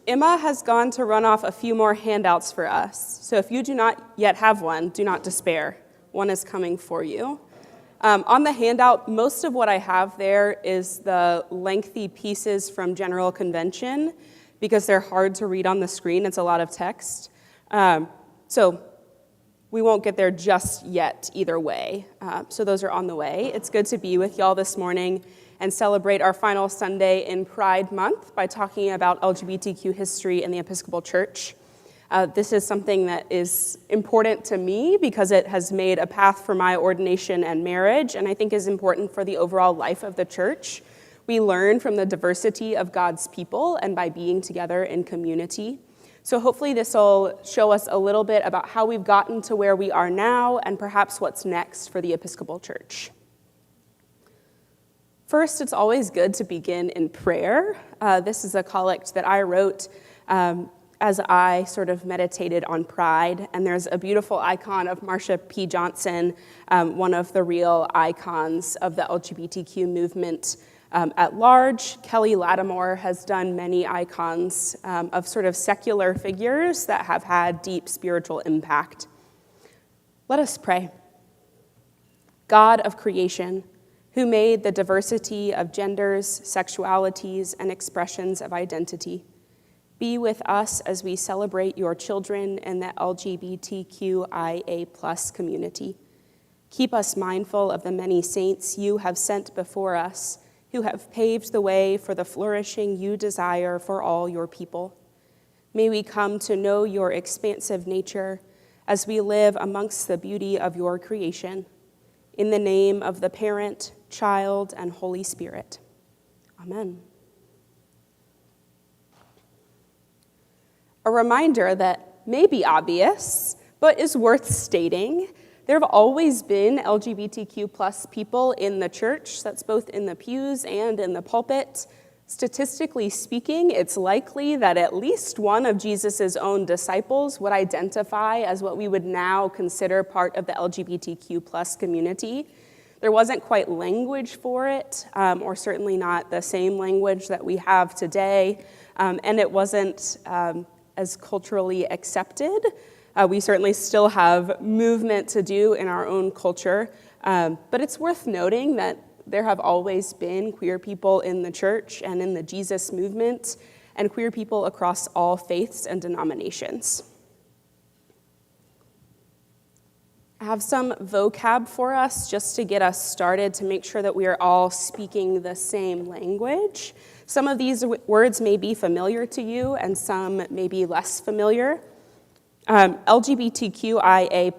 Emma has gone to run off a few more handouts for us. So if you do not yet have one, do not despair. One is coming for you. On the handout, most of what I have there is the lengthy pieces from General Convention because they're hard to read on the screen. It's a lot of text. So we won't get there just yet either way. So those are on the way. It's good to be with y'all this morning and celebrate our final Sunday in Pride Month by talking about LGBTQ history in the Episcopal Church. This is something that is important to me because it has made a path for my ordination and marriage, and I think is important for the overall life of the church. We learn from the diversity of God's people and by being together in community. So hopefully this will show us a little bit about how we've gotten to where we are now and perhaps what's next for the Episcopal Church. First, it's always good to begin in prayer. This is a collect that I wrote as I sort of meditated on pride, and there's a beautiful icon of Marsha P. Johnson, one of the real icons of the LGBTQ movement at large. Kelly Lattimore has done many icons of sort of secular figures that have had deep spiritual impact. Let us pray. God of creation, who made the diversity of genders, sexualities, and expressions of identity, be with us as we celebrate your children in the LGBTQIA+ community. Keep us mindful of the many saints you have sent before us, who have paved the way for the flourishing you desire for all your people. May we come to know your expansive nature as we live amongst the beauty of your creation. In the name of the parent, child, and Holy Spirit. Amen. A reminder that may be obvious, but is worth stating. There have always been LGBTQ+ people in the church. That's both in the pews and in the pulpit. Statistically speaking, it's likely that at least one of Jesus' own disciples would identify as what we would now consider part of the LGBTQ+ community. There wasn't quite language for it, or certainly not the same language that we have today, and it wasn't as culturally accepted. We certainly still have movement to do in our own culture, but it's worth noting that there have always been queer people in the church and in the Jesus movement, and queer people across all faiths and denominations. I have some vocab for us just to get us started to make sure that we are all speaking the same language. Some of these words may be familiar to you and some may be less familiar. LGBTQIA+,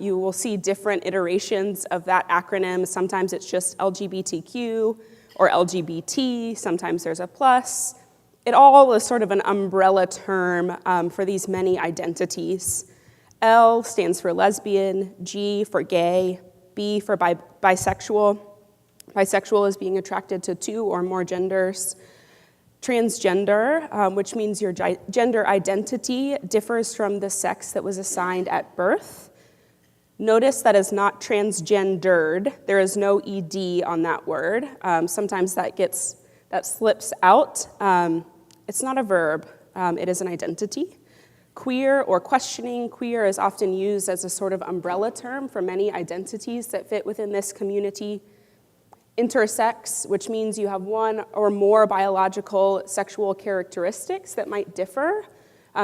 you will see different iterations of that acronym. Sometimes it's just LGBTQ or LGBT, sometimes there's a plus. It all is sort of an umbrella term for these many identities. L stands for lesbian, G for gay, B for bisexual. Bisexual is being attracted to two or more genders. Transgender, which means your gender identity differs from the sex that was assigned at birth. Notice that is not transgendered. There is no ED on that word. Sometimes that slips out. It's not a verb. It is an identity. Queer or questioning queer is often used as a sort of umbrella term for many identities that fit within this community. Intersex, which means you have one or more biological sexual characteristics that might differ.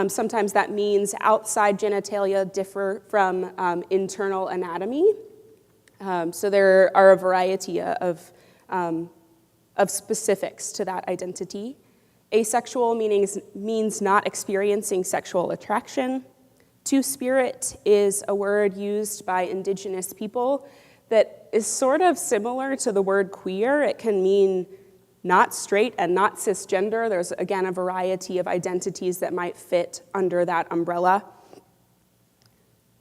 Sometimes that means outside genitalia differ from internal anatomy. So there are a variety of specifics to that identity. Asexual means not experiencing sexual attraction. Two-spirit is a word used by Indigenous people that is sort of similar to the word queer. It can mean not straight and not cisgender. There's, again, a variety of identities that might fit under that umbrella.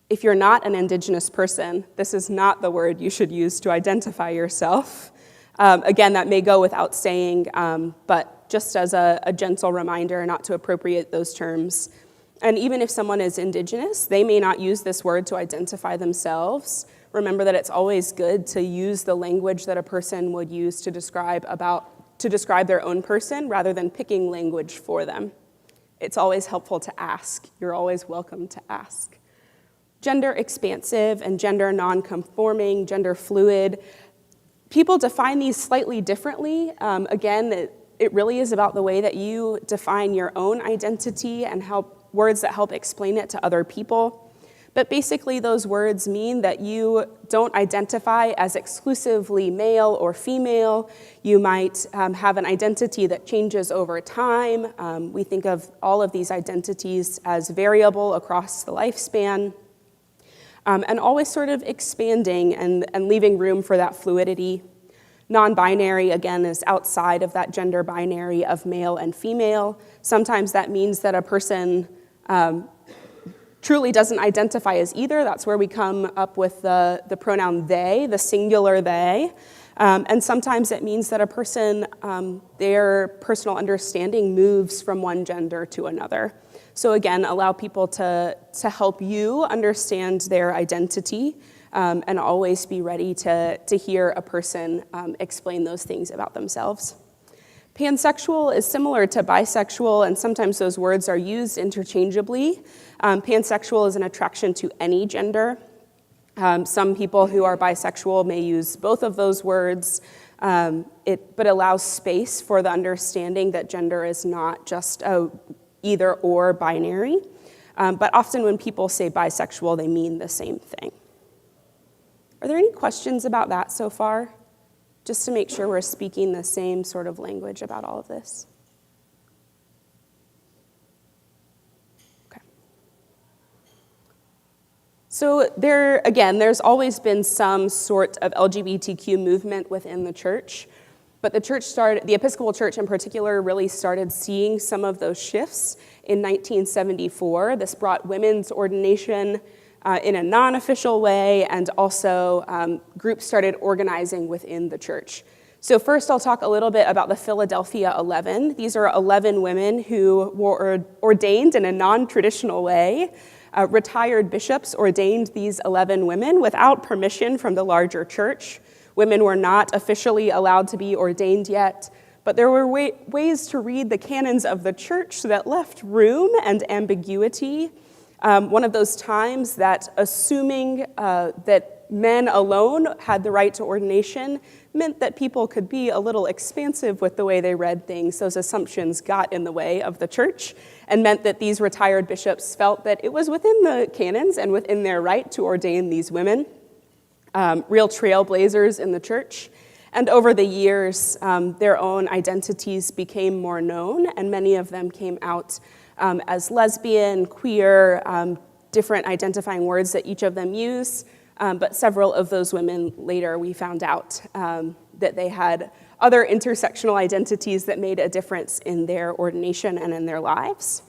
If you're not an Indigenous person, this is not the word you should use to identify yourself. Again, that may go without saying, but just as a gentle reminder not to appropriate those terms. And even if someone is Indigenous, they may not use this word to identify themselves. Remember that it's always good to use the language that a person would use to describe their own person rather than picking language for them. it's always helpful to ask. You're always welcome to ask. Gender expansive and gender non-conforming, gender fluid. People define these slightly differently. Again, it really is about the way that you define your own identity and words that help explain it to other people. But basically, those words mean that you don't identify as exclusively male or female. You might have an identity that changes over time. We think of all of these identities as variable across the lifespan, and always sort of expanding and leaving room for that fluidity. Non-binary, again, is outside of that gender binary of male and female. Sometimes that means that a person truly doesn't identify as either. That's where we come up with the pronoun they, the singular they. And sometimes it means that a person, their personal understanding moves from one gender to another. So again, allow people to help you understand their identity, and always be ready to hear a person explain those things about themselves. Pansexual is similar to bisexual, and sometimes those words are used interchangeably. Pansexual is an attraction to any gender. Some people who are bisexual may use both of those words, but allows space for the understanding that gender is not just a either or binary. But often when people say bisexual, they mean the same thing. Are there any questions about that so far? Just to make sure we're speaking the same sort of language about all of this. Okay. So there's always been some sort of LGBTQ movement within the church, but the Episcopal Church in particular really started seeing some of those shifts in 1974. This brought women's ordination in a non-official way, and also groups started organizing within the church. So first I'll talk a little bit about the Philadelphia 11. These are 11 women who were ordained in a non-traditional way. Retired bishops ordained these 11 women without permission from the larger church. Women were not officially allowed to be ordained yet, but there were ways to read the canons of the church that left room and ambiguity. One of those times that assuming that men alone had the right to ordination meant that people could be a little expansive with the way they read things. Those assumptions got in the way of the church and meant that these retired bishops felt that it was within the canons and within their right to ordain these women, real trailblazers in the church. And over the years, their own identities became more known, and many of them came out as lesbian, queer, different identifying words that each of them use. But several of those women later, we found out that they had other intersectional identities that made a difference in their ordination and in their lives.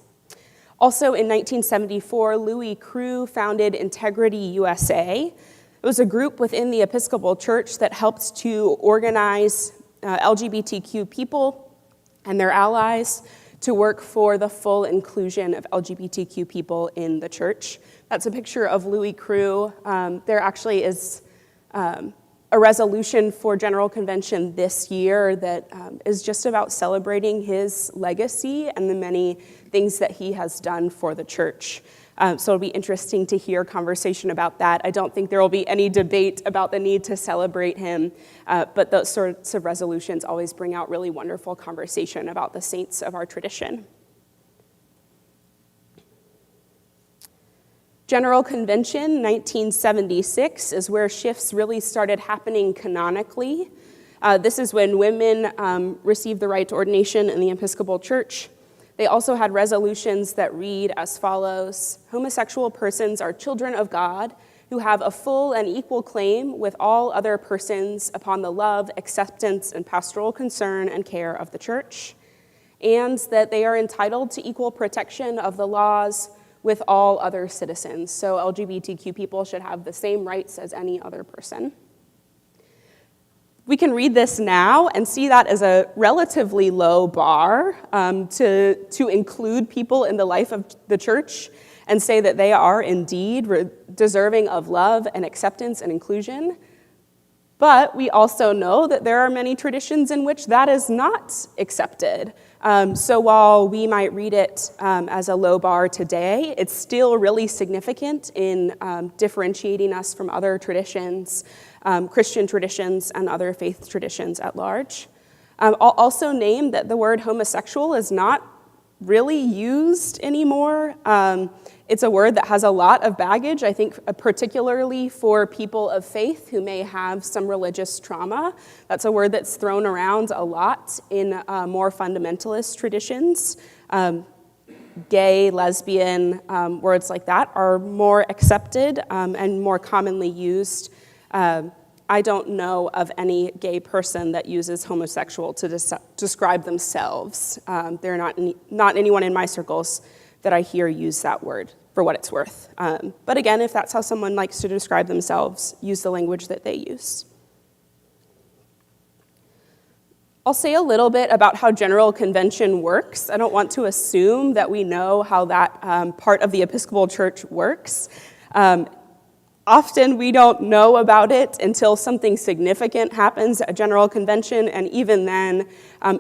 Also in 1974, Louis Crew founded Integrity USA. It was a group within the Episcopal Church that helped to organize LGBTQ people and their allies to work for the full inclusion of LGBTQ people in the church. That's a picture of Louis Crew. There actually is a resolution for General Convention this year that is just about celebrating his legacy and the many things that he has done for the church. So it'll be interesting to hear conversation about that. I don't think there will be any debate about the need to celebrate him, but those sorts of resolutions always bring out really wonderful conversation about the saints of our tradition. General Convention 1976 is where shifts really started happening canonically. This is when women received the right to ordination in the Episcopal Church. They also had resolutions that read as follows: homosexual persons are children of God who have a full and equal claim with all other persons upon the love, acceptance, and pastoral concern and care of the church, and that they are entitled to equal protection of the laws with all other citizens. So LGBTQ people should have the same rights as any other person. We can read this now and see that as a relatively low bar to include people in the life of the church and say that they are indeed deserving of love and acceptance and inclusion. But we also know that there are many traditions in which that is not accepted. So while we might read it as a low bar today, it's still really significant in differentiating us from other traditions, Christian traditions and other faith traditions at large. I'll also name that the word homosexual is not really used anymore. It's a word that has a lot of baggage, I think, particularly for people of faith who may have some religious trauma. That's a word that's thrown around a lot in more fundamentalist traditions. Gay, lesbian, words like that are more accepted and more commonly used. I don't know of any gay person that uses homosexual to describe themselves. There are not anyone in my circles that I hear use that word, for what it's worth. But again, if that's how someone likes to describe themselves, use the language that they use. I'll say a little bit about how General Convention works. I don't want to assume that we know how that part of the Episcopal Church works. Often we don't know about it until something significant happens at General Convention, and even then,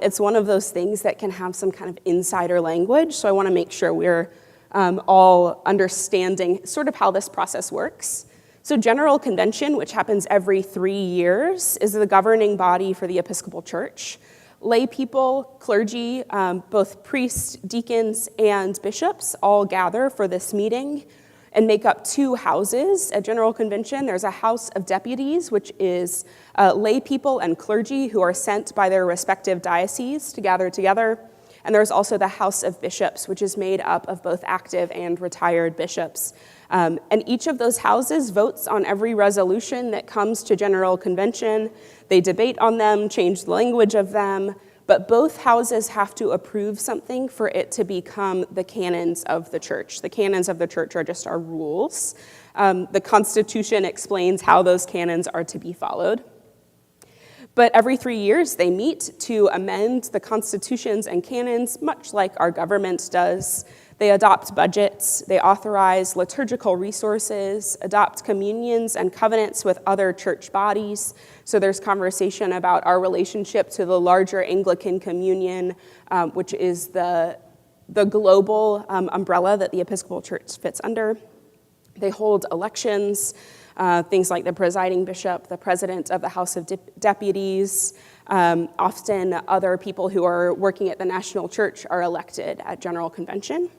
it's one of those things that can have some kind of insider language, so I want to make sure we're all understanding sort of how this process works. So General Convention, which happens every 3 years, is the governing body for the Episcopal Church. Lay people, clergy, both priests, deacons, and bishops all gather for this meeting and make up 2 houses at General Convention. There's a House of Deputies, which is lay people and clergy who are sent by their respective dioceses to gather together. And there's also the House of Bishops, which is made up of both active and retired bishops. And each of those houses votes on every resolution that comes to General Convention. They debate on them, change the language of them, but both houses have to approve something for it to become the canons of the church. The canons of the church are just our rules. The Constitution explains how those canons are to be followed. But every 3 years, they meet to amend the constitutions and canons, much like our government does. They adopt budgets, they authorize liturgical resources, adopt communions and covenants with other church bodies. So there's conversation about our relationship to the larger Anglican communion, which is the global umbrella that the Episcopal Church fits under. They hold elections, things like the presiding bishop, the president of the House of Deputies. Often other people who are working at the national church are elected at General Convention.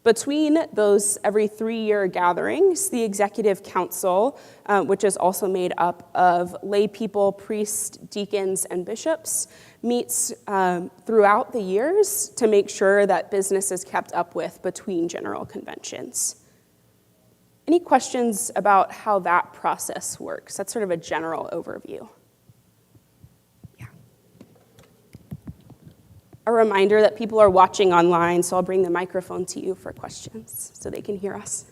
Between those every 3-year gatherings, the Executive Council, which is also made up of lay people, priests, deacons, and bishops, meets throughout the years to make sure that business is kept up with between General Conventions. Any questions about how that process works? That's sort of a general overview. Yeah. A reminder that people are watching online, so I'll bring the microphone to you for questions so they can hear us.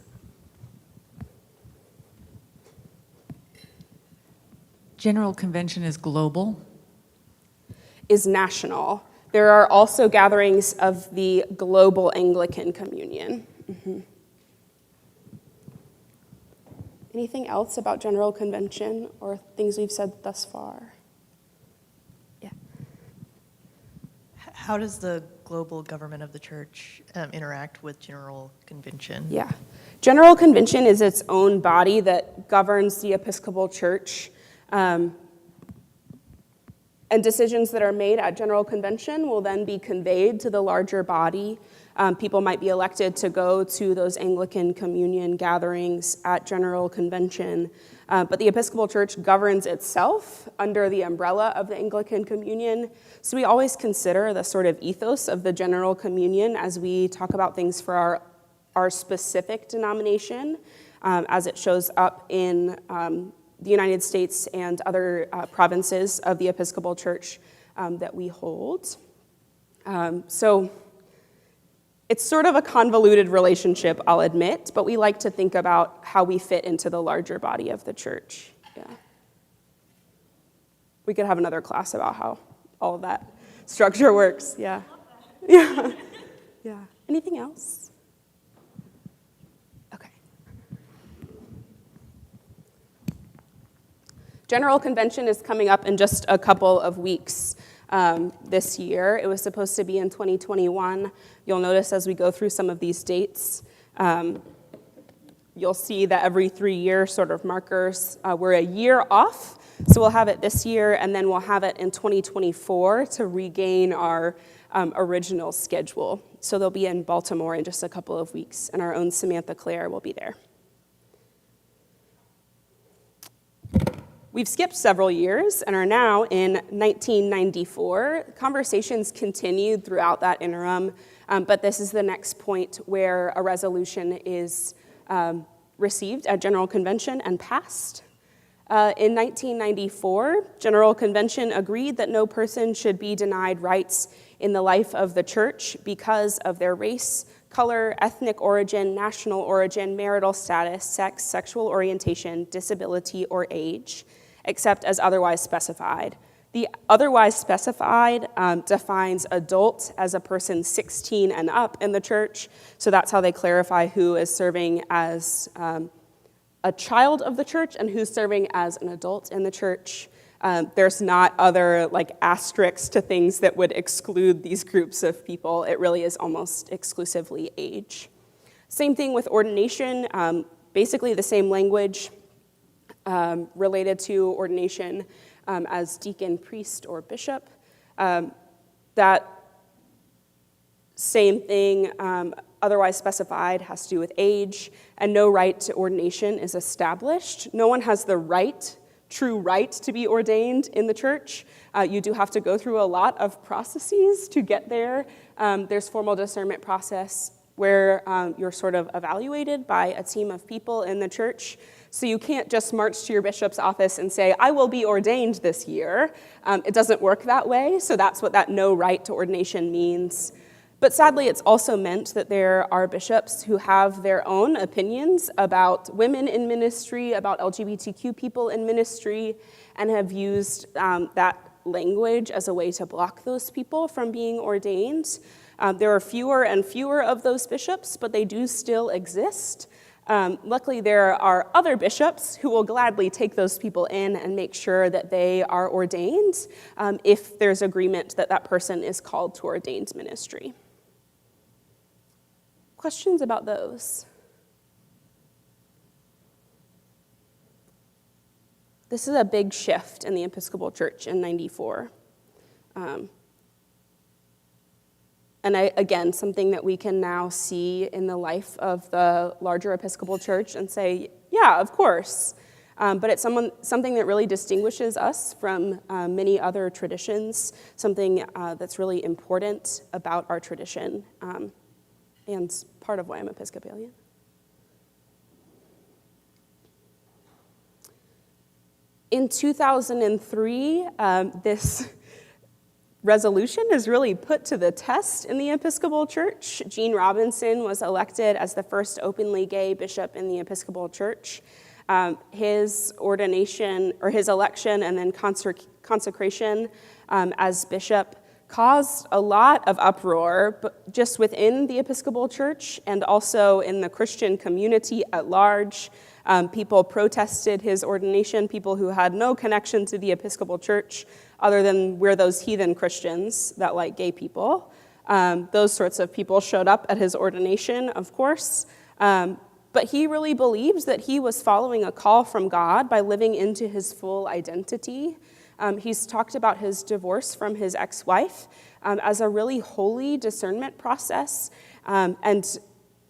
General Convention is global? Is national. There are also gatherings of the global Anglican communion. Mm-hmm. Anything else about General Convention or things we've said thus far? Yeah. How does the global government of the church interact with General Convention? Yeah. General Convention is its own body that governs the Episcopal Church. And decisions that are made at General Convention will then be conveyed to the larger body. People might be elected to go to those Anglican communion gatherings at General Convention. But the Episcopal Church governs itself under the umbrella of the Anglican communion. So we always consider the sort of ethos of the General Communion as we talk about things for our specific denomination, as it shows up in the United States and other provinces of the Episcopal Church that we hold. So it's sort of a convoluted relationship, I'll admit, but we like to think about how we fit into the larger body of the church. Yeah. We could have another class about how all of that structure works. Yeah. Yeah. Yeah. Anything else? Okay. General Convention is coming up in just a couple of weeks this year. It was supposed to be in 2021. You'll notice as we go through some of these dates, you'll see that every 3-year sort of markers, we're a year off. So we'll have it this year, and then we'll have it in 2024 to regain our original schedule. So they'll be in Baltimore in just a couple of weeks, and our own Samantha Claire will be there. We've skipped several years and are now in 1994. Conversations continued throughout that interim, but this is the next point where a resolution is received at General Convention and passed. In 1994, General Convention agreed that no person should be denied rights in the life of the church because of their race, color, ethnic origin, national origin, marital status, sex, sexual orientation, disability, or age, except as otherwise specified. The otherwise specified defines adult as a person 16 and up in the church, so that's how they clarify who is serving as a child of the church and who's serving as an adult in the church. There's not other asterisks to things that would exclude these groups of people. It really is almost exclusively age. Same thing with ordination, basically the same language related to ordination as deacon, priest, or bishop. That same thing, otherwise specified, has to do with age, and no right to ordination is established. No one has the true right to be ordained in the church. You do have to go through a lot of processes to get there. There's formal discernment process where you're sort of evaluated by a team of people in the church. So you can't just march to your bishop's office and say, I will be ordained this year. It doesn't work that way, so that's what that no right to ordination means. But sadly, it's also meant that there are bishops who have their own opinions about women in ministry, about LGBTQ people in ministry, and have used that language as a way to block those people from being ordained. There are fewer and fewer of those bishops, but they do still exist. Luckily, there are other bishops who will gladly take those people in and make sure that they are ordained if there's agreement that that person is called to ordained ministry. Questions about those? This is a big shift in the Episcopal Church in 94. And again, something that we can now see in the life of the larger Episcopal Church and say, yeah, of course. But it's something that really distinguishes us from many other traditions, something that's really important about our tradition. And part of why I'm Episcopalian. In 2003, this resolution is really put to the test in the Episcopal Church. Gene Robinson was elected as the first openly gay bishop in the Episcopal Church. His ordination, or his election and then consecration as bishop caused a lot of uproar, but just within the Episcopal Church and also in the Christian community at large. People protested his ordination, people who had no connection to the Episcopal Church other than we're those heathen Christians that like gay people. Those sorts of people showed up at his ordination, of course. But he really believed that he was following a call from God by living into his full identity. He's talked about his divorce from his ex-wife as a really holy discernment process and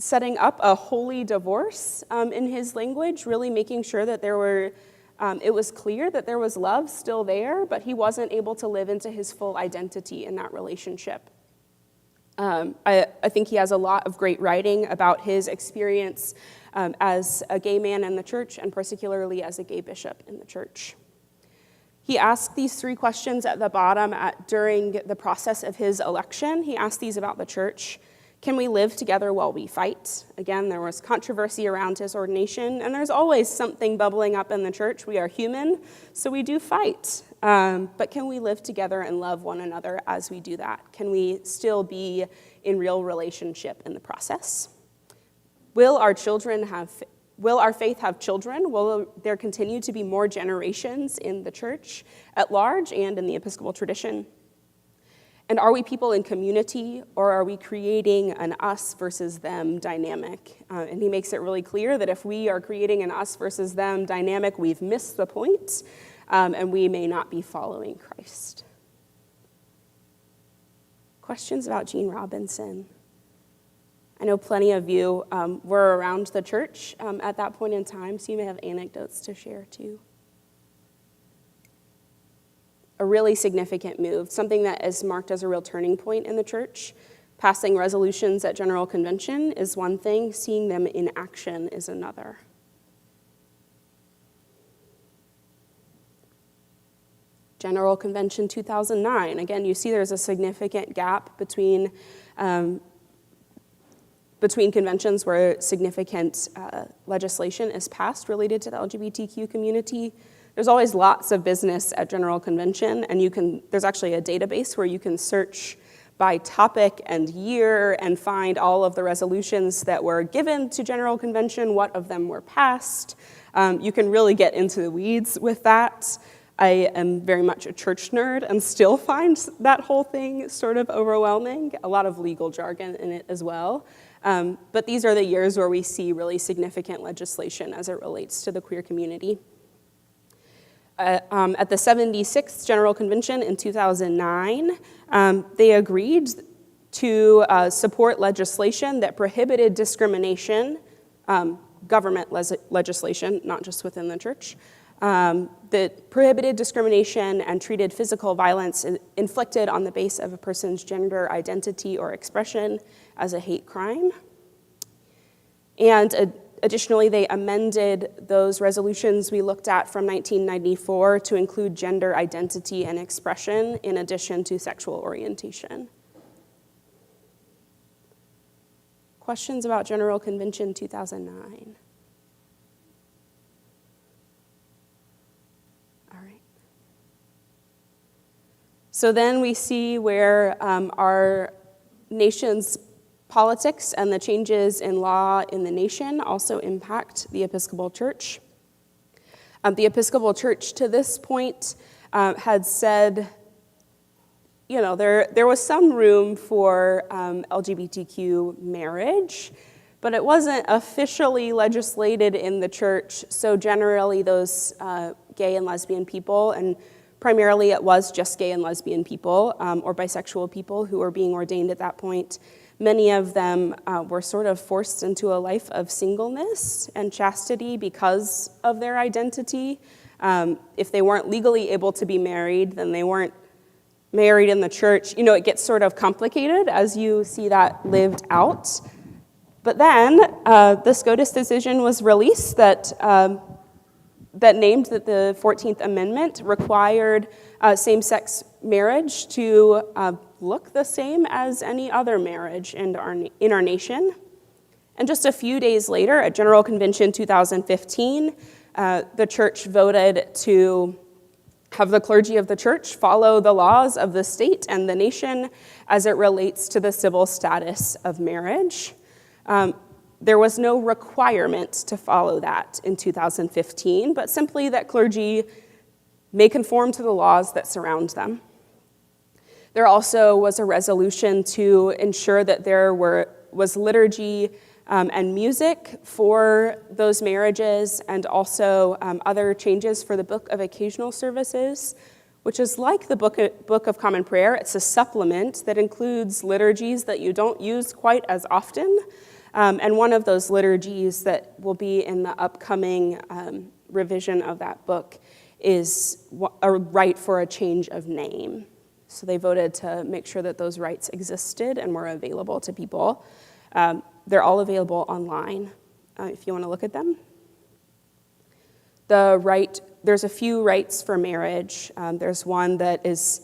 setting up a holy divorce in his language, really making sure that it was clear that there was love still there, but he wasn't able to live into his full identity in that relationship. I think he has a lot of great writing about his experience as a gay man in the church and particularly as a gay bishop in the church. He asked these 3 questions at the bottom during the process of his election. He asked these about the church. Can we live together while we fight? Again, there was controversy around his ordination, and there's always something bubbling up in the church. We are human, so we do fight. But can we live together and love one another as we do that? Can we still be in real relationship in the process? Will our children have Will our faith have children? Will there continue to be more generations in the church at large and in the Episcopal tradition? And are we people in community, or are we creating an us versus them dynamic? And he makes it really clear that if we are creating an us versus them dynamic, we've missed the point, and we may not be following Christ. Questions about Gene Robinson? I know plenty of you were around the church at that point in time, so you may have anecdotes to share too. A really significant move, something that is marked as a real turning point in the church. Passing resolutions at General Convention is one thing, seeing them in action is another. General Convention 2009. Again, you see there's a significant gap between conventions where significant legislation is passed related to the LGBTQ community. There's always lots of business at General Convention, and there's actually a database where you can search by topic and year and find all of the resolutions that were given to General Convention, what of them were passed. You can really get into the weeds with that. I am very much a church nerd and still find that whole thing sort of overwhelming, a lot of legal jargon in it as well. But these are the years where we see really significant legislation as it relates to the queer community. At the 76th General Convention in 2009, they agreed to support legislation that prohibited discrimination, government legislation, not just within the church, that prohibited discrimination and treated physical violence inflicted on the basis of a person's gender identity or expression as a hate crime. And additionally, they amended those resolutions we looked at from 1994 to include gender identity and expression in addition to sexual orientation. Questions about General Convention 2009? All right. So then we see where our nation's politics and the changes in law in the nation also impact the Episcopal Church. The Episcopal Church to this point had said, there was some room for LGBTQ marriage, but it wasn't officially legislated in the church. So generally those gay and lesbian people, and primarily it was just gay and lesbian people or bisexual people who were being ordained at that point, many of them were sort of forced into a life of singleness and chastity because of their identity. If they weren't legally able to be married, then they weren't married in the church. It gets sort of complicated as you see that lived out. But then the SCOTUS decision was released that named that the 14th Amendment required same-sex marriage to look the same as any other marriage in our nation. And just a few days later, at General Convention 2015, the church voted to have the clergy of the church follow the laws of the state and the nation as it relates to the civil status of marriage. There was no requirement to follow that in 2015, but simply that clergy may conform to the laws that surround them. There also was a resolution to ensure that there was liturgy and music for those marriages, and also other changes for the Book of Occasional Services, which is like the Book of Common Prayer. It's a supplement that includes liturgies that you don't use quite as often. And one of those liturgies that will be in the upcoming revision of that book is a right for a change of name. So they voted to make sure that those rights existed and were available to people. They're all available online if you want to look at them. There's a few rights for marriage. There's one that is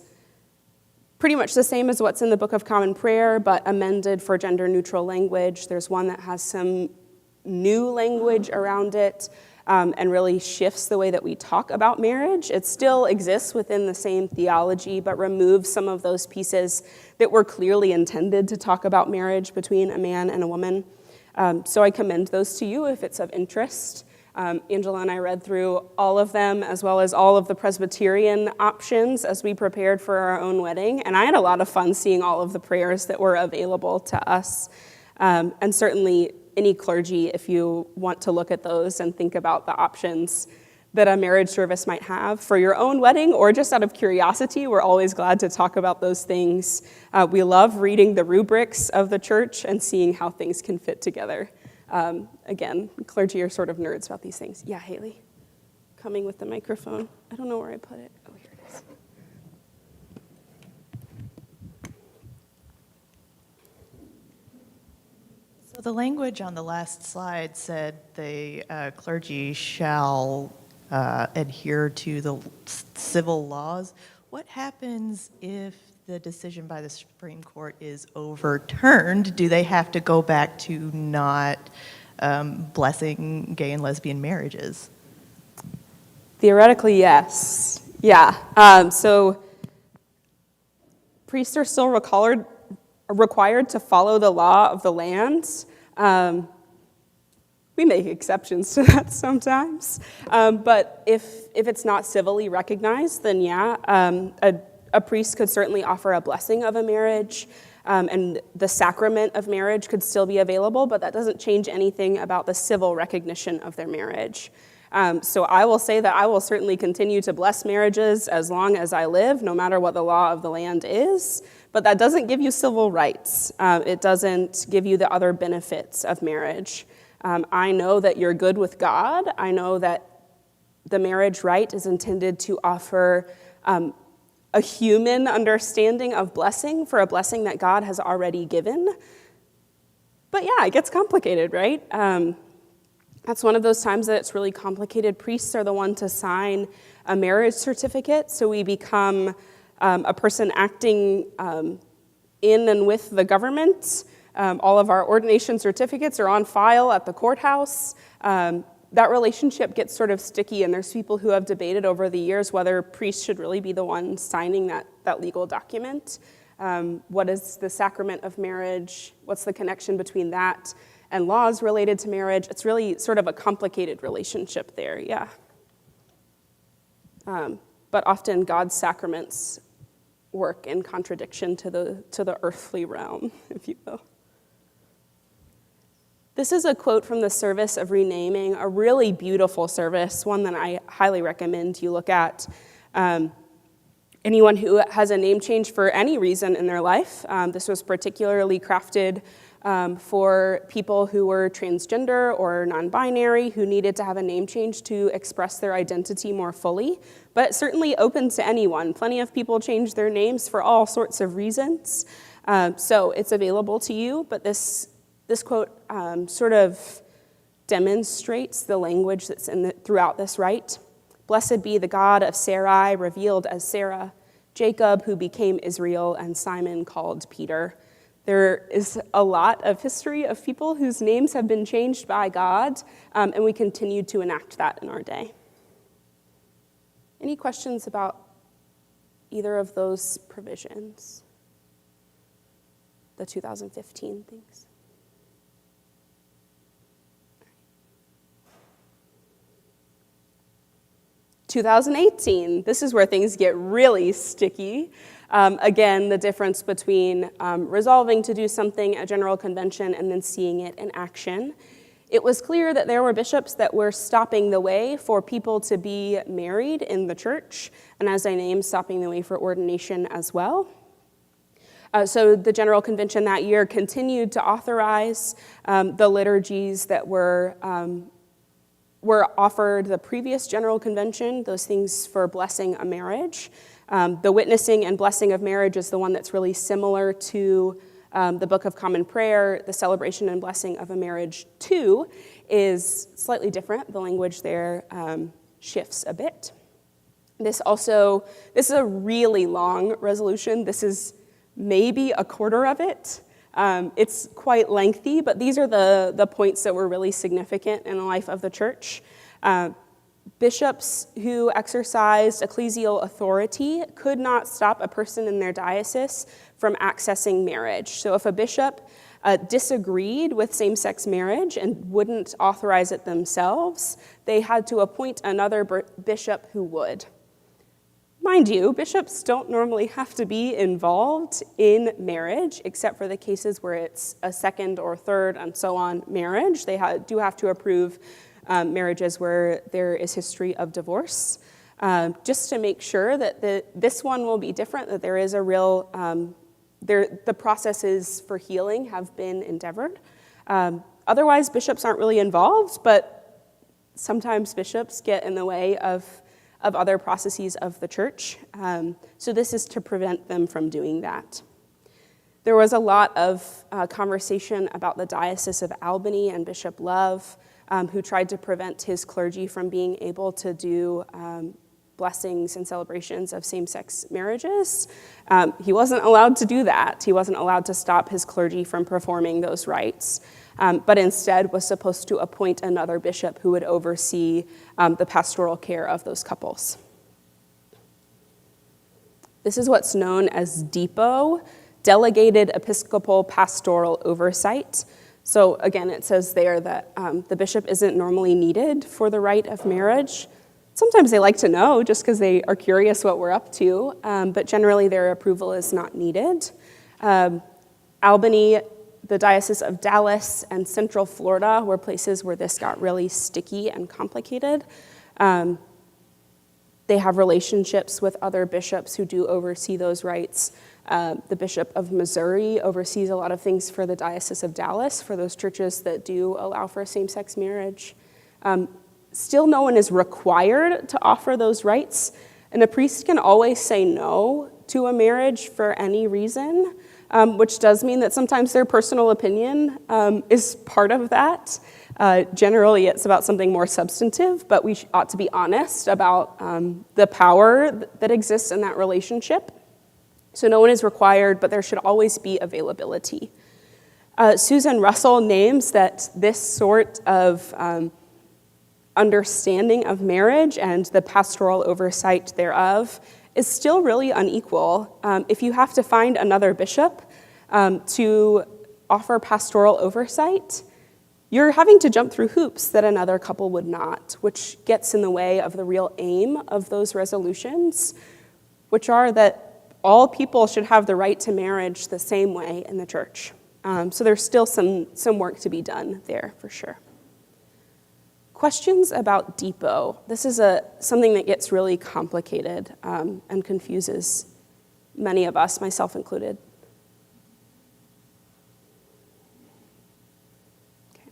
pretty much the same as what's in the Book of Common Prayer, but amended for gender-neutral language. There's one that has some new language around it and really shifts the way that we talk about marriage. It still exists within the same theology, but removes some of those pieces that were clearly intended to talk about marriage between a man and a woman. So I commend those to you if it's of interest. Angela and I read through all of them, as well as all of the Presbyterian options as we prepared for our own wedding, and I had a lot of fun seeing all of the prayers that were available to us. And certainly any clergy, if you want to look at those and think about the options that a marriage service might have for your own wedding, or just out of curiosity, we're always glad to talk about those things. We love reading the rubrics of the church and seeing how things can fit together. Again, clergy are sort of nerds about these things. Yeah, Haley, coming with the microphone. I don't know where I put it. Oh, here it is. So the language on the last slide said the clergy shall adhere to the civil laws. What happens if the decision by the Supreme Court is overturned? Do they have to go back to not blessing gay and lesbian marriages? Theoretically, yes. Yeah. So priests are still required to follow the law of the land. We make exceptions to that sometimes. But if it's not civilly recognized, then yeah, a priest could certainly offer a blessing of a marriage, and the sacrament of marriage could still be available, but that doesn't change anything about the civil recognition of their marriage. So I will say that I will certainly continue to bless marriages as long as I live, no matter what the law of the land is, but that doesn't give you civil rights. It doesn't give you the other benefits of marriage. I know that you're good with God. I know that the marriage rite is intended to offer a human understanding of blessing for a blessing that God has already given. But yeah, it gets complicated, right? That's one of those times that it's really complicated. Priests are the one to sign a marriage certificate, so we become a person acting in and with the government. All of our ordination certificates are on file at the courthouse. That relationship gets sort of sticky, and there's people who have debated over the years whether priests should really be the one signing that legal document. What is the sacrament of marriage? What's the connection between that and laws related to marriage? It's really sort of a complicated relationship there, yeah. But often God's sacraments work in contradiction to the earthly realm, if you will. This is a quote from the service of renaming, a really beautiful service, one that I highly recommend you look at. Anyone who has a name change for any reason in their life, this was particularly crafted for people who were transgender or non-binary, who needed to have a name change to express their identity more fully, but certainly open to anyone. Plenty of people change their names for all sorts of reasons. So it's available to you, but this quote sort of demonstrates the language that's throughout this rite. Blessed be the God of Sarai, revealed as Sarah, Jacob, who became Israel, and Simon called Peter. There is a lot of history of people whose names have been changed by God, and we continue to enact that in our day. Any questions about either of those provisions? The 2015 things? 2018, this is where things get really sticky. Again, the difference between resolving to do something at General Convention and then seeing it in action. It was clear that there were bishops that were stopping the way for people to be married in the church, and as I named, stopping the way for ordination as well. So the General Convention that year continued to authorize the liturgies that were offered the previous General Convention, those things for blessing a marriage. The witnessing and blessing of marriage is the one that's really similar to the Book of Common Prayer. The celebration and blessing of a marriage, too, is slightly different. The language there shifts a bit. This is a really long resolution. This is maybe a quarter of it. It's quite lengthy, but these are the points that were really significant in the life of the church. Bishops who exercised ecclesial authority could not stop a person in their diocese from accessing marriage. So if a bishop disagreed with same-sex marriage and wouldn't authorize it themselves, they had to appoint another bishop who would. Mind you, bishops don't normally have to be involved in marriage, except for the cases where it's a second or third and so on marriage. They do have to approve marriages where there is history of divorce, just to make sure that this one will be different, that there is a real, the processes for healing have been endeavored. Otherwise, bishops aren't really involved, but sometimes bishops get in the way of other processes of the church. So this is to prevent them from doing that. There was a lot of conversation about the Diocese of Albany and Bishop Love, who tried to prevent his clergy from being able to do blessings and celebrations of same-sex marriages. He wasn't allowed to do that. He wasn't allowed to stop his clergy from performing those rites, but instead was supposed to appoint another bishop who would oversee the pastoral care of those couples. This is what's known as DEPO, Delegated Episcopal Pastoral Oversight. So again, it says there that the bishop isn't normally needed for the rite of marriage. Sometimes they like to know just because they are curious what we're up to, but generally their approval is not needed. Albany, the Diocese of Dallas, and Central Florida were places where this got really sticky and complicated. They have relationships with other bishops who do oversee those rites. The Bishop of Missouri oversees a lot of things for the Diocese of Dallas, for those churches that do allow for same-sex marriage. Still, no one is required to offer those rites, and a priest can always say no to a marriage for any reason, which does mean that sometimes their personal opinion is part of that. Generally, it's about something more substantive, but we ought to be honest about the power that exists in that relationship. So no one is required, but there should always be availability. Susan Russell names that this sort of understanding of marriage and the pastoral oversight thereof is still really unequal. If you have to find another bishop to offer pastoral oversight, you're having to jump through hoops that another couple would not, which gets in the way of the real aim of those resolutions, which are that all people should have the right to marriage the same way in the church. So there's still some work to be done there for sure. Questions about DEPO. This is something that gets really complicated and confuses many of us, myself included. Okay.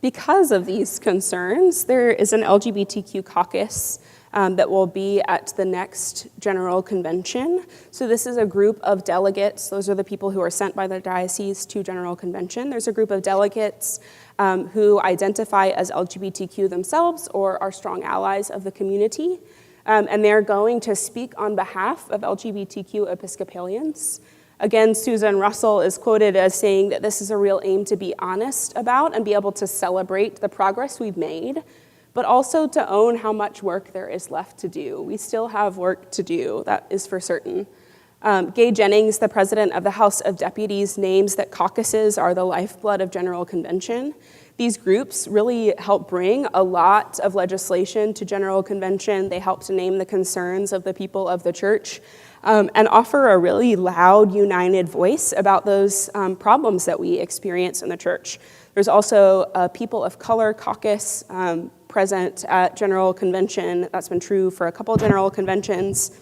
Because of these concerns, there is an LGBTQ caucus that will be at the next General Convention. So this is a group of delegates. Those are the people who are sent by the diocese to General Convention. There's a group of delegates who identify as LGBTQ themselves or are strong allies of the community. And they're going to speak on behalf of LGBTQ Episcopalians. Again, Susan Russell is quoted as saying that this is a real aim to be honest about and be able to celebrate the progress we've made, but also to own how much work there is left to do. We still have work to do, that is for certain. Gay Jennings, the president of the House of Deputies, names that caucuses are the lifeblood of General Convention. These groups really help bring a lot of legislation to General Convention. They help to name the concerns of the people of the church and offer a really loud, united voice about those problems that we experience in the church. There's also a People of Color caucus present at General Convention. That's been true for a couple General Conventions.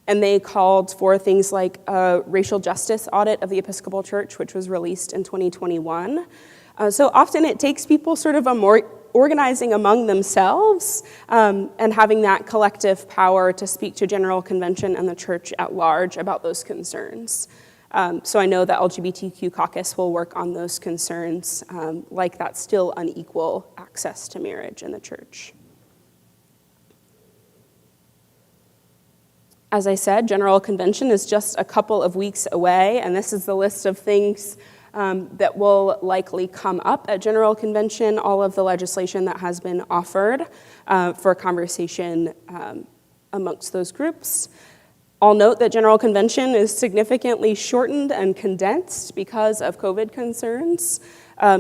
And they called for things like a racial justice audit of the Episcopal Church, which was released in 2021. So often it takes people sort of organizing among themselves and having that collective power to speak to General Convention and the church at large about those concerns. So I know that LGBTQ caucus will work on those concerns, like that still unequal access to marriage in the church. As I said, General Convention is just a couple of weeks away, and this is the list of things that will likely come up at General Convention, all of the legislation that has been offered for conversation amongst those groups. I'll note that General Convention is significantly shortened and condensed because of COVID concerns.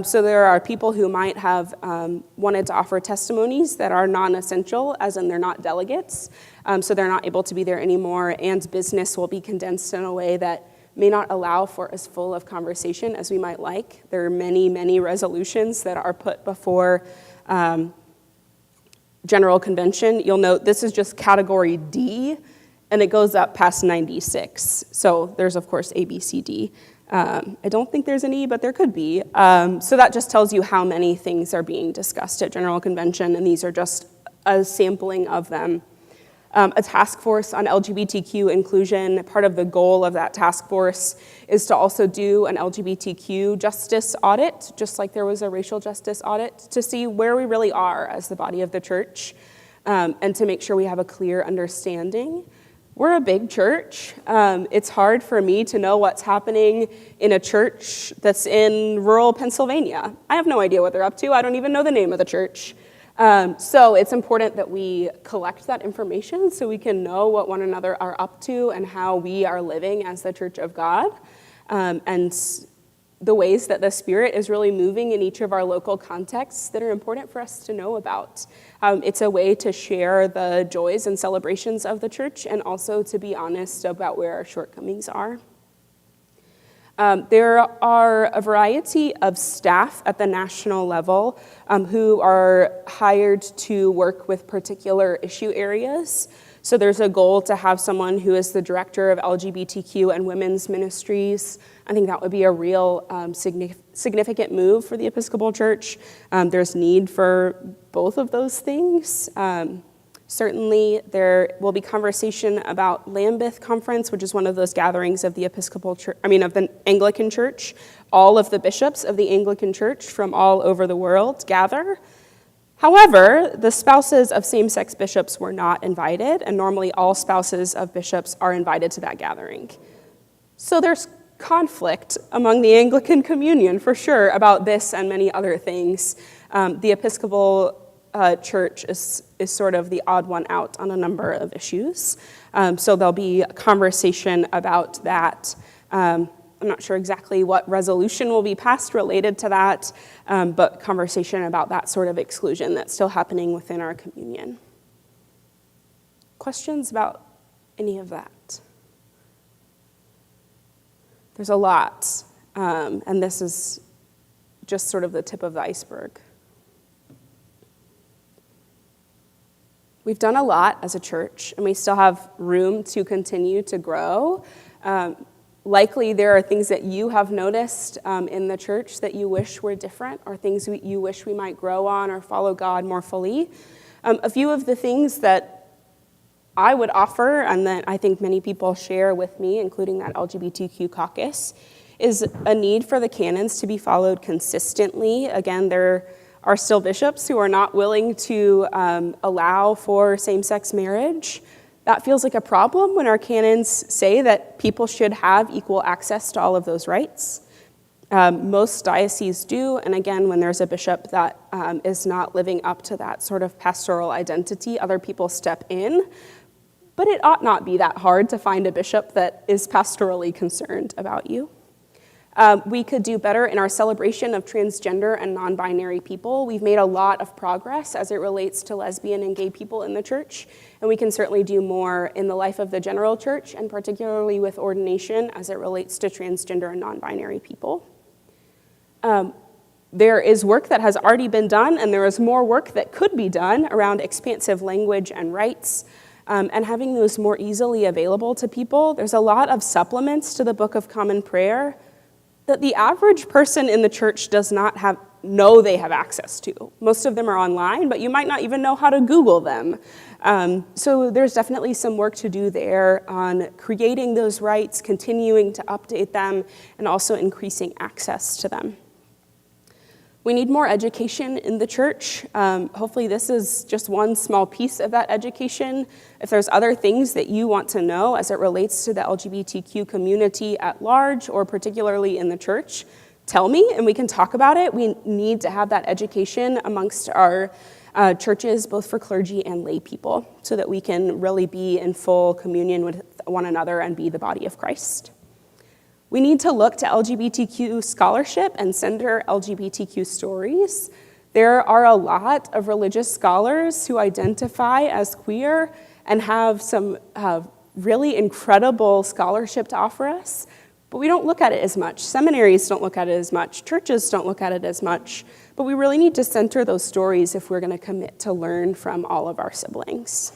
So there are people who might have wanted to offer testimonies that are non-essential, as in they're not delegates, so they're not able to be there anymore, and business will be condensed in a way that may not allow for as full of conversation as we might like. There are many, many resolutions that are put before General Convention. You'll note this is just category D, and it goes up past 96. So there's, of course, A, B, C, D. I don't think there's an E, but there could be. So that just tells you how many things are being discussed at General Convention, and these are just a sampling of them. A task force on LGBTQ inclusion, part of the goal of that task force is to also do an LGBTQ justice audit, just like there was a racial justice audit, to see where we really are as the body of the church, and to make sure we have a clear understanding. We're a big church. It's hard for me to know what's happening in a church that's in rural Pennsylvania. I have no idea what they're up to. I don't even know the name of the church. So it's important that we collect that information so we can know what one another are up to and how we are living as the Church of God, and the ways that the Spirit is really moving in each of our local contexts that are important for us to know about. It's a way to share the joys and celebrations of the church and also to be honest about where our shortcomings are. There are a variety of staff at the national level who are hired to work with particular issue areas. So there's a goal to have someone who is the director of LGBTQ and women's ministries. I think that would be a real significant move for the Episcopal Church. There's need for both of those things. Certainly, there will be conversation about Lambeth Conference, which is one of those gatherings of the Episcopal Church, of the Anglican Church. All of the bishops of the Anglican Church from all over the world gather. However, the spouses of same-sex bishops were not invited, and normally all spouses of bishops are invited to that gathering. So there's conflict among the Anglican communion, for sure, about this and many other things. The Episcopal Church is sort of the odd one out on a number of issues. So there'll be a conversation about that. I'm not sure exactly what resolution will be passed related to that, but conversation about that sort of exclusion that's still happening within our communion. Questions about any of that? There's a lot, and this is just sort of the tip of the iceberg. We've done a lot as a church, and we still have room to continue to grow. Likely there are things that you have noticed in the church that you wish were different, or things you wish we might grow on or follow God more fully. A few of the things that I would offer, and that I think many people share with me, including that LGBTQ caucus, is a need for the canons to be followed consistently. Again, there are still bishops who are not willing to allow for same-sex marriage. That feels like a problem when our canons say that people should have equal access to all of those rights. Most dioceses do, and again, when there's a bishop that is not living up to that sort of pastoral identity, other people step in. But it ought not be that hard to find a bishop that is pastorally concerned about you. We could do better in our celebration of transgender and non-binary people. We've made a lot of progress as it relates to lesbian and gay people in the church, and we can certainly do more in the life of the general church, and particularly with ordination as it relates to transgender and non-binary people. There is work that has already been done, and there is more work that could be done around expansive language and rights, and having those more easily available to people. There's a lot of supplements to the Book of Common Prayer that the average person in the church does not know they have access to. Most of them are online, but you might not even know how to Google them. So there's definitely some work to do there on creating those rights, continuing to update them, and also increasing access to them. We need more education in the church. Hopefully this is just one small piece of that education. If there's other things that you want to know as it relates to the LGBTQ community at large, or particularly in the church, tell me and we can talk about it. We need to have that education amongst our churches, both for clergy and lay people, so that we can really be in full communion with one another and be the body of Christ. We need to look to LGBTQ scholarship and center LGBTQ stories. There are a lot of religious scholars who identify as queer and have some really incredible scholarship to offer us, but we don't look at it as much. Seminaries don't look at it as much. Churches don't look at it as much, but we really need to center those stories if we're going to commit to learn from all of our siblings.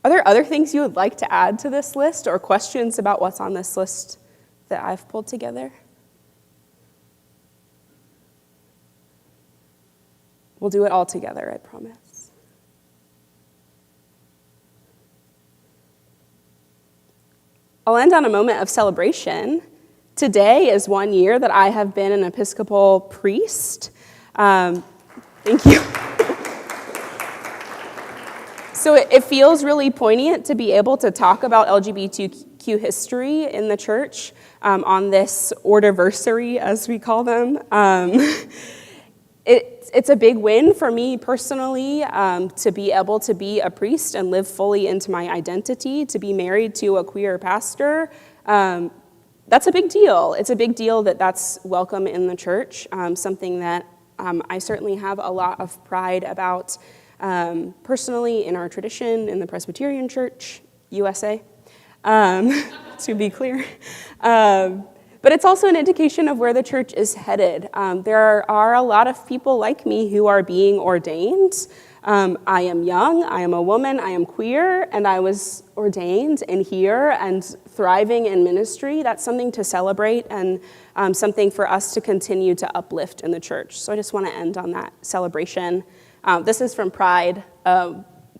Are there other things you would like to add to this list or questions about what's on this list that I've pulled together? We'll do it all together, I promise. I'll end on a moment of celebration. Today is 1 year that I have been an Episcopal priest. Thank you. So it feels really poignant to be able to talk about LGBTQ history in the church on this orderversary, as we call them. It's a big win for me personally to be able to be a priest and live fully into my identity, to be married to a queer pastor. That's a big deal. It's a big deal that that's welcome in the church, something that I certainly have a lot of pride about personally in our tradition in the Presbyterian Church, USA, to be clear. But it's also an indication of where the church is headed. There are a lot of people like me who are being ordained. I am young, I am a woman, I am queer, and I was ordained and here and thriving in ministry. That's something to celebrate and something for us to continue to uplift in the church. So I just want to end on that celebration. This is from Pride a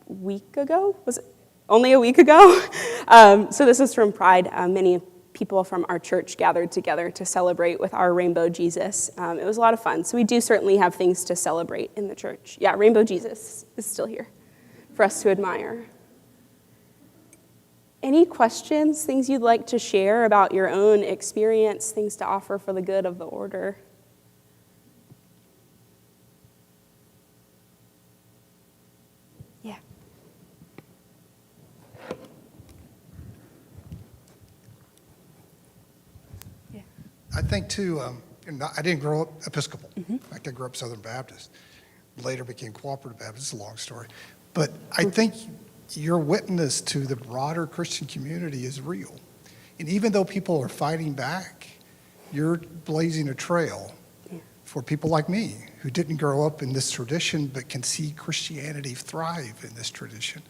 week ago? Was it only a week ago? So this is from Pride. Many people from our church gathered together to celebrate with our Rainbow Jesus. It was a lot of fun. So we do certainly have things to celebrate in the church. Yeah, Rainbow Jesus is still here for us to admire. Any questions, things you'd like to share about your own experience, things to offer for the good of the order? Yeah. I think, too, I didn't grow up Episcopal. In fact, I grew up Southern Baptist. Later became Cooperative Baptist. It's a long story. But I think your witness to the broader Christian community is real. And even though people are fighting back, you're blazing a trail for people like me who didn't grow up in this tradition but can see Christianity thrive in this tradition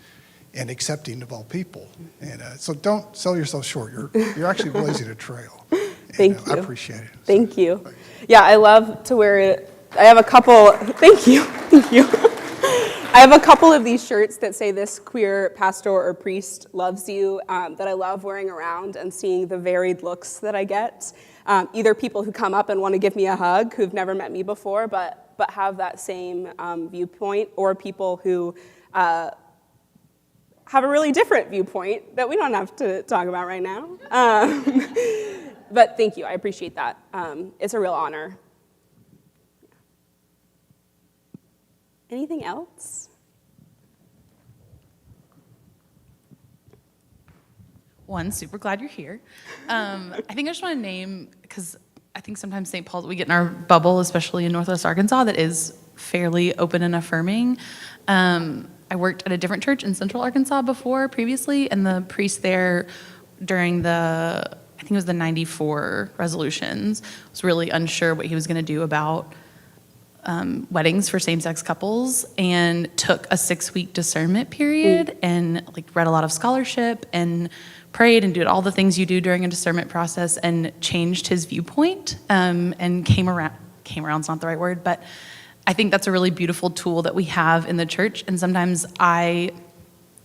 and accepting of all people. And so don't sell yourself short. You're actually blazing a trail. Thank you. I appreciate it. Thank you. Yeah, I love to wear it. I have a couple, thank you. I have a couple of these shirts that say this queer pastor or priest loves you that I love wearing around and seeing the varied looks that I get. Either people who come up and want to give me a hug who've never met me before but have that same viewpoint, or people who have a really different viewpoint that we don't have to talk about right now. But thank you, I appreciate that. It's a real honor. Anything else? One, super glad you're here. I think I just want to name, because I think sometimes St. Paul's, we get in our bubble, especially in Northwest Arkansas, that is fairly open and affirming. I worked at a different church in Central Arkansas previously, and the priest there during I think it was the 94 resolutions, was really unsure what he was going to do about weddings for same-sex couples, and took a 6-week discernment period and read a lot of scholarship and prayed and did all the things you do during a discernment process, and changed his viewpoint and came around's not the right word, but I think that's a really beautiful tool that we have in the church. And sometimes I,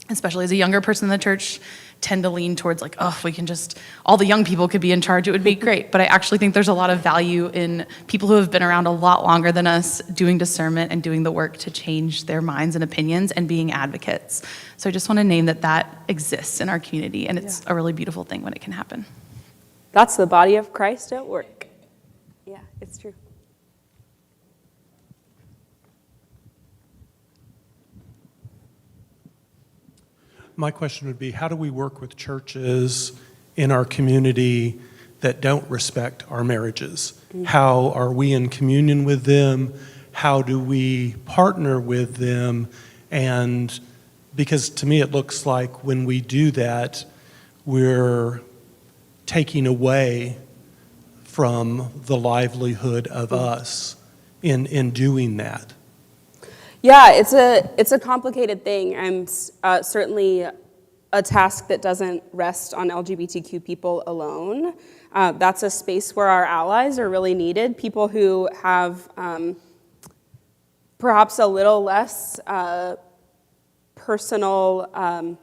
especially as a younger person in the church, tend to lean towards if we can just, all the young people could be in charge, it would be great. But I actually think there's a lot of value in people who have been around a lot longer than us doing discernment and doing the work to change their minds and opinions and being advocates. So I just want to name that exists in our community, and it's a really beautiful thing when it can happen. That's the body of Christ at work. Yeah, it's true. my question would be, how do we work with churches in our community that don't respect our marriages? How are we in communion with them? How do we partner with them? And because to me it looks like when we do that, we're taking away from the livelihood of us in doing that. Yeah, it's a complicated thing, and certainly a task that doesn't rest on LGBTQ people alone. That's a space where our allies are really needed, people who have perhaps a little less personal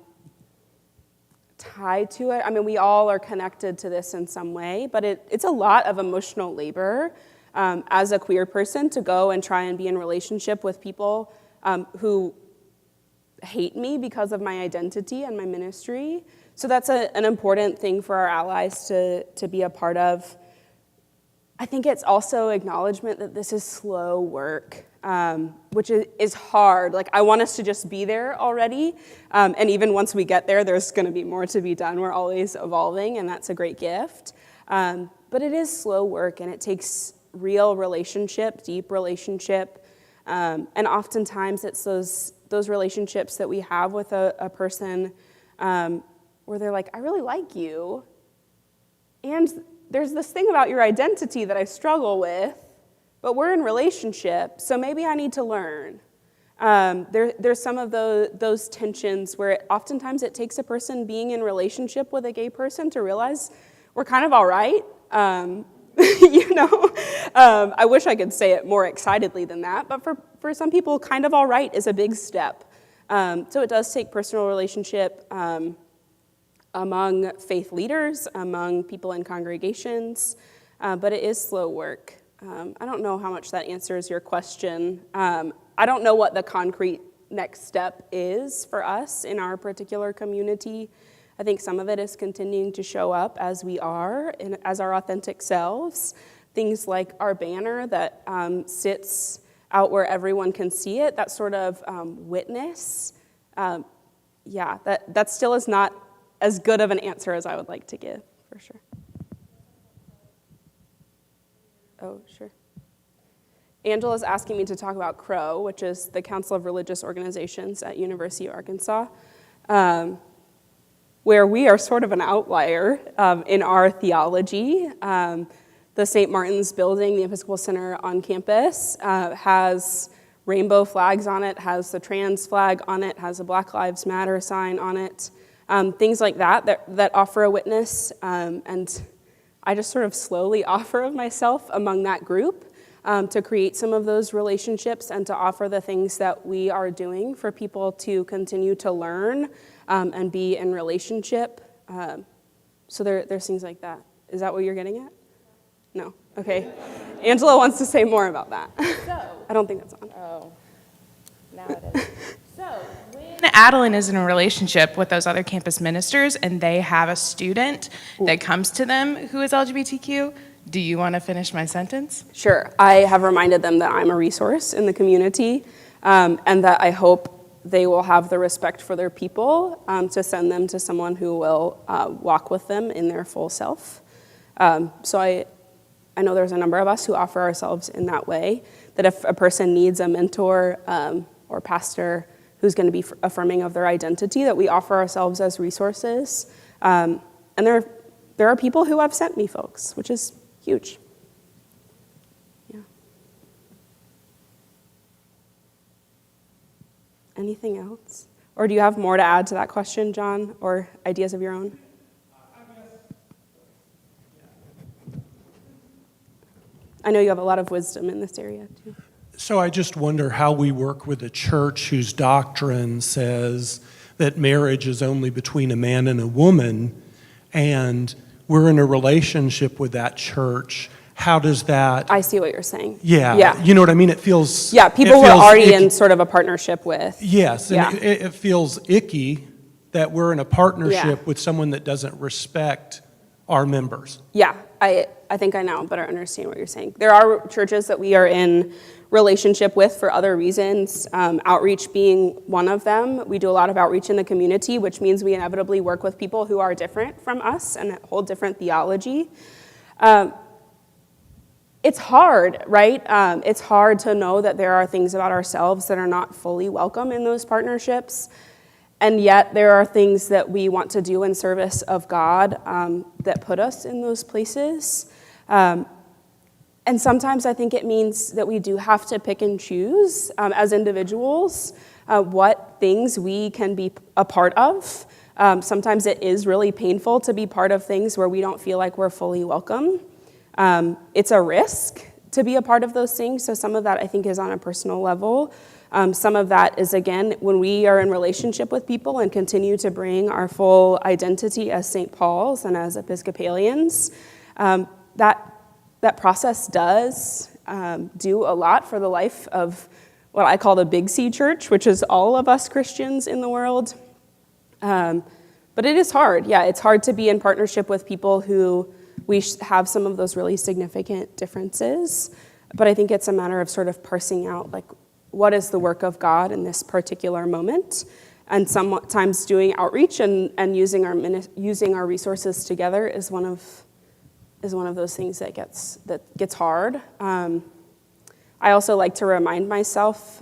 tie to it. I mean, we all are connected to this in some way, but it's a lot of emotional labor as a queer person to go and try and be in relationship with people who hate me because of my identity and my ministry. So that's an important thing for our allies to be a part of. I think it's also acknowledgement that this is slow work, which is hard. Like, I want us to just be there already. And even once we get there, there's going to be more to be done. We're always evolving, and that's a great gift. But it is slow work, and it takes real relationship, deep relationship. And oftentimes it's those relationships that we have with a person where they're like, I really like you. And there's this thing about your identity that I struggle with, but we're in relationship, so maybe I need to learn. There's some of those tensions where oftentimes it takes a person being in relationship with a gay person to realize we're kind of all right. I wish I could say it more excitedly than that, but for some people, kind of all right is a big step. So it does take personal relationship among faith leaders, among people in congregations, but it is slow work. I don't know how much that answers your question. I don't know what the concrete next step is for us in our particular community. I think some of it is continuing to show up as we are, as our authentic selves. Things like our banner that sits out where everyone can see it, that sort of witness. That still is not as good of an answer as I would like to give, for sure. Oh, sure. Angela's asking me to talk about CROW, which is the Council of Religious Organizations at University of Arkansas, where we are sort of an outlier in our theology. The St. Martin's building, the Episcopal Center on campus, has rainbow flags on it, has the trans flag on it, has a Black Lives Matter sign on it, things like that offer a witness. And I just sort of slowly offer of myself among that group to create some of those relationships and to offer the things that we are doing for people to continue to learn and be in relationship. So there's things like that. Is that what you're getting at? No? Okay. Angela wants to say more about that. I don't think that's on. Oh, now it is. So when Adeline is in a relationship with those other campus ministers and they have a student that comes to them who is LGBTQ, do you want to finish my sentence? Sure. I have reminded them that I'm a resource in the community and that I hope they will have the respect for their people to send them to someone who will walk with them in their full self. So I know there's a number of us who offer ourselves in that way, that if a person needs a mentor or pastor who's going to be affirming of their identity, that we offer ourselves as resources. And there are people who have sent me folks, which is huge. Yeah. Anything else? Or do you have more to add to that question, John, or ideas of your own? I know you have a lot of wisdom in this area, too. So I just wonder how we work with a church whose doctrine says that marriage is only between a man and a woman, and we're in a relationship with that church. How does that... I see what you're saying. Yeah. You know what I mean? It feels... Yeah, people we're already in sort of a partnership with. Yes, and Yeah. it feels icky that we're in a partnership with someone that doesn't respect our members. Yeah, I think I now better understand what you're saying. There are churches that we are in relationship with for other reasons, outreach being one of them. We do a lot of outreach in the community, which means we inevitably work with people who are different from us and hold different theology. It's hard, right? It's hard to know that there are things about ourselves that are not fully welcome in those partnerships, and yet there are things that we want to do in service of God that put us in those places. And sometimes I think it means that we do have to pick and choose as individuals what things we can be a part of. Sometimes it is really painful to be part of things where we don't feel like we're fully welcome. It's a risk to be a part of those things, so some of that I think is on a personal level. Some of that is, again, when we are in relationship with people and continue to bring our full identity as St. Paul's and as Episcopalians, that process does do a lot for the life of what I call the Big C Church, which is all of us Christians in the world. But it is hard. Yeah, it's hard to be in partnership with people who we have some of those really significant differences. But I think it's a matter of sort of parsing out, like, what is the work of God in this particular moment? And sometimes doing outreach and using our resources together is one of those things that gets hard. I also like to remind myself,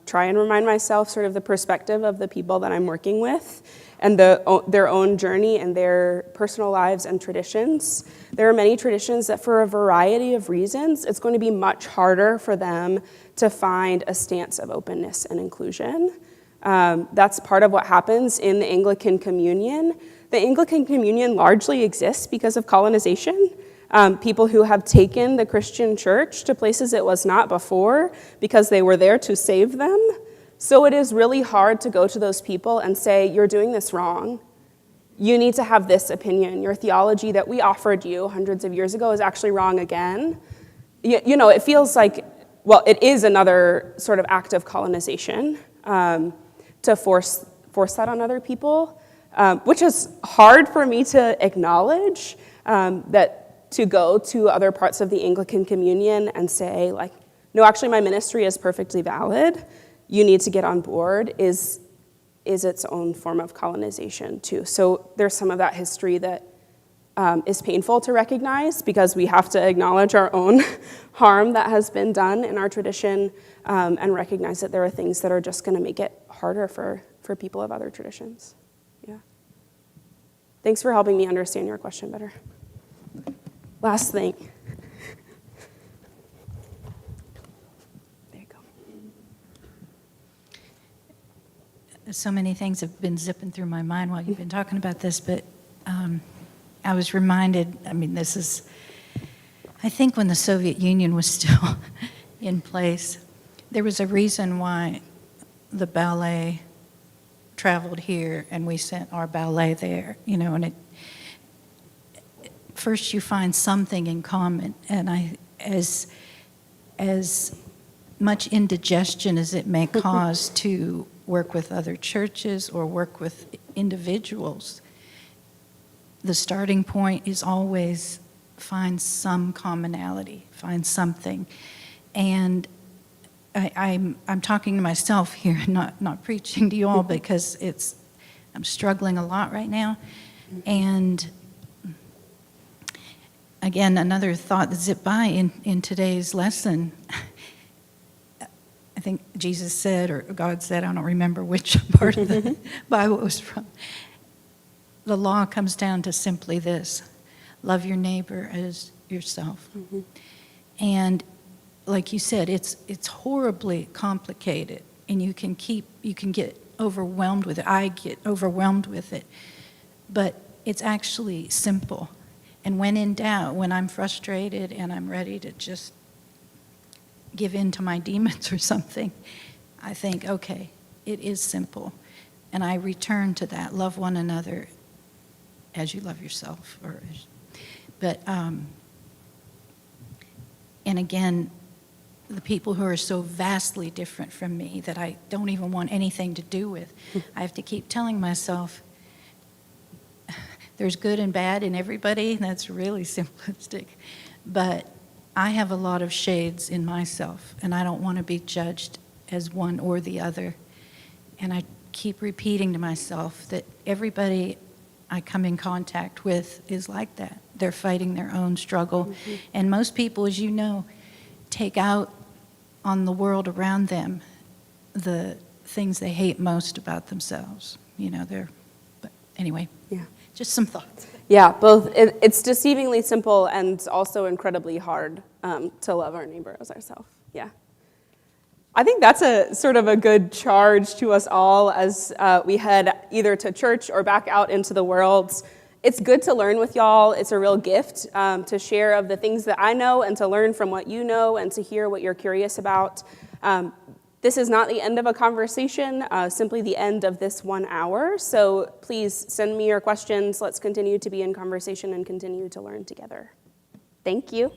try and remind myself sort of the perspective of the people that I'm working with and their own journey and their personal lives and traditions. There are many traditions that for a variety of reasons, it's going to be much harder for them to find a stance of openness and inclusion. That's part of what happens in the Anglican Communion. The Anglican Communion largely exists because of colonization. People who have taken the Christian church to places it was not before because they were there to save them. So it is really hard to go to those people and say, you're doing this wrong. You need to have this opinion. Your theology that we offered you hundreds of years ago is actually wrong again. You know, it feels like, well, it is another sort of act of colonization to force that on other people, which is hard for me to acknowledge, that to go to other parts of the Anglican Communion and say, like, no, actually my ministry is perfectly valid. You need to get on board is its own form of colonization too. So there's some of that history that is painful to recognize because we have to acknowledge our own harm that has been done in our tradition and recognize that there are things that are just going to make it harder for people of other traditions. Yeah. Thanks for helping me understand your question better. Last thing. There you go. So many things have been zipping through my mind while you've been talking about this, but I was reminded, I mean, this is, I think when the Soviet Union was still in place, there was a reason why the ballet traveled here and we sent our ballet there, you know, and first you find something in common, and as much indigestion as it may cause to work with other churches or work with individuals, the starting point is always find some commonality, find something. And I'm talking to myself here, not preaching to you all, because I'm struggling a lot right now. And again, another thought that zipped by in today's lesson, I think Jesus said, or God said, I don't remember which part of the Bible it was from. The law comes down to simply this: love your neighbor as yourself. Mm-hmm. And like you said, it's horribly complicated, and you can get overwhelmed with it. I get overwhelmed with it, but it's actually simple. And when in doubt, when I'm frustrated and I'm ready to just give in to my demons or something, I think, okay, it is simple. And I return to that, love one another as you love yourself. And again, the people who are so vastly different from me that I don't even want anything to do with, I have to keep telling myself, there's good and bad in everybody. That's really simplistic. But I have a lot of shades in myself, and I don't want to be judged as one or the other. And I keep repeating to myself that everybody I come in contact with is like that. They're fighting their own struggle. And most people, as you know, take out on the world around them the things they hate most about themselves. But anyway, Yeah. just some thoughts. Yeah, both. It's deceivingly simple and also incredibly hard to love our neighbor as ourselves. Yeah. I think that's a sort of a good charge to us all as we head either to church or back out into the world. It's good to learn with y'all. It's a real gift to share of the things that I know and to learn from what you know and to hear what you're curious about. This is not the end of a conversation, simply the end of this 1 hour. So please send me your questions. Let's continue to be in conversation and continue to learn together. Thank you.